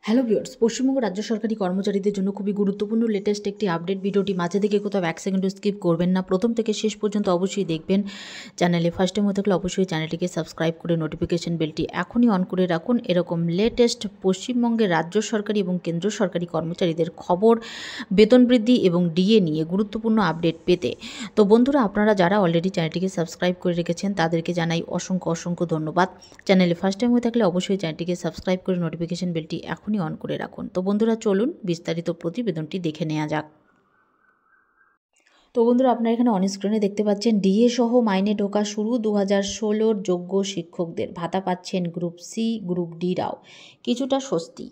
Hello viewers, Paschimbanga রাজ্য সরকারি কর্মচারীদের জন্য খুবই গুরুত্বপূর্ণ লেটেস্ট একটি আপডেট। ভিডিওটি মাঝে থেকে কোথাও 1 সেকেন্ডও স্কিপ করবেন না, প্রথম থেকে শেষ পর্যন্ত অবশ্যই দেখবেন। চ্যানেলে ফার্স্ট টাইম হয়ে থাকলে অবশ্যই চ্যানেলটিকে সাবস্ক্রাইব করে নোটিফিকেশন বেলটি এখনই অন করে রাখুন। এরকম লেটেস্ট পশ্চিমবঙ্গের রাজ্য সরকারি এবং কেন্দ্র সরকারি কর্মচারীদের খবর, বেতন বৃদ্ধি এবং ডিএ নিয়ে গুরুত্বপূর্ণ আপডেট পেতে তো বন্ধুরা, আপনারা যারা অলরেডি চ্যানেলটিকে সাবস্ক্রাইব করে রেখেছেন তাদেরকে জানাই অসংখ্য ধন্যবাদ। চ্যানেলে ফার্স্ট টাইম হয়ে থাকলে অবশ্যই চ্যানেলটিকে সাবস্ক্রাইব করে নোটিফিকেশন বেলটি এখনই অন করে রাখুন। তো বন্ধুরা, চলুন বিস্তারিত প্রতিবেদনটি দেখে নেওয়া যাক। তো বন্ধুরা, আপনারা এখানে অন স্ক্রিনে দেখতে পাচ্ছেন ডিএ সহ মাইনে ঢোকা শুরু। 2016 যোগ্য শিক্ষকদের ভাতা পাচ্ছেন গ্রুপ সি, গ্রুপ ডিরাও কিছুটা স্বস্তি।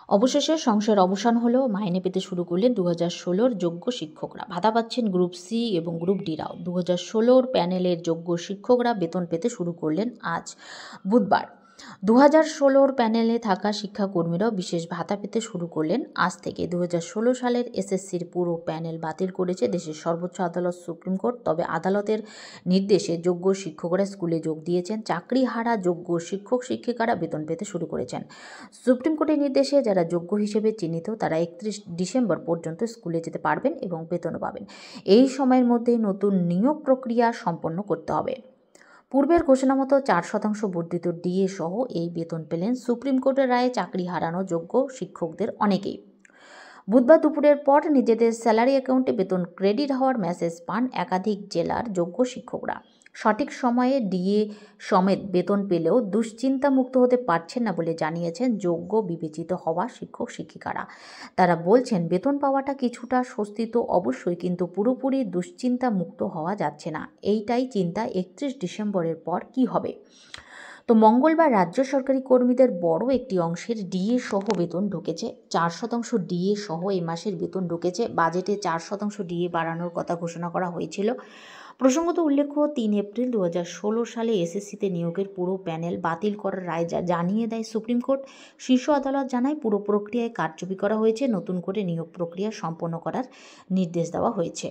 অবশেষে সংশয়ের অবসান হলেও মাইনে পেতে শুরু করলেন 2016 যোগ্য শিক্ষকরা। ভাতা পাচ্ছেন গ্রুপ সি এবং গ্রুপ ডিরাও। 2016 প্যানেলের যোগ্য শিক্ষকরা বেতন পেতে শুরু করলেন আজ বুধবার। 2016 প্যানেলে থাকা শিক্ষাকর্মীরাও বিশেষ ভাতা পেতে শুরু করলেন আজ থেকে। 2016 সালের এসএসসির পুরো প্যানেল বাতিল করেছে দেশের সর্বোচ্চ আদালত, সুপ্রিম কোর্ট। তবে আদালতের নির্দেশে যোগ্য শিক্ষকরা স্কুলে যোগ দিয়েছেন। চাকরি হারা যোগ্য শিক্ষক শিক্ষিকারা বেতন পেতে শুরু করেছেন। সুপ্রিম কোর্টের নির্দেশে যারা যোগ্য হিসেবে চিহ্নিত তারা 31 ডিসেম্বর পর্যন্ত স্কুলে যেতে পারবেন এবং বেতনও পাবেন। এই সময়ের মধ্যে নতুন নিয়োগ প্রক্রিয়া সম্পন্ন করতে হবে। পূর্বের ঘোষণা মতো 4% বর্ধিত ডিএ সহ এই বেতন পেলেন সুপ্রিম কোর্টের রায়ে চাকরি হারানো যোগ্য শিক্ষকদের অনেকেই। বুধবার দুপুরের পর নিজেদের স্যালারি অ্যাকাউন্টে বেতন ক্রেডিট হওয়ার মেসেজ পান একাধিক জেলার যোগ্য শিক্ষকরা। সঠিক সময়ে ডিএ সমেত বেতন পেলেও দুশ্চিন্তামুক্ত হতে পারছেন না বলে জানিয়েছেন যোগ্য বিবেচিত হওয়া শিক্ষক শিক্ষিকারা। তারা বলছেন, বেতন পাওয়াটা কিছুটা স্বস্তি তো অবশ্যই, কিন্তু পুরোপুরি দুশ্চিন্তামুক্ত হওয়া যাচ্ছে না। এইটাই চিন্তা 31 ডিসেম্বরের পর কি হবে। তো মঙ্গলবার রাজ্য সরকারি কর্মীদের বড় একটি অংশের ডিএ সহ বেতন ঢুকেছে। 4% ডিএ সহ এই মাসের বেতন ঢুকেছে। বাজেটে 4% ডিএ বাড়ানোর কথা ঘোষণা করা হয়েছিল। প্রসঙ্গত উল্লেখ্য, 3 এপ্রিল 2016 সালে এসএসসিতে নিয়োগের পুরো প্যানেল বাতিল করার রায় জানিয়ে দেয় সুপ্রিম কোর্ট। শীর্ষ আদালত জানায়, পুরো প্রক্রিয়ায় কারচুপি করা হয়েছে, নতুন করে নিয়োগ প্রক্রিয়া সম্পন্ন করার নির্দেশ দেওয়া হয়েছে।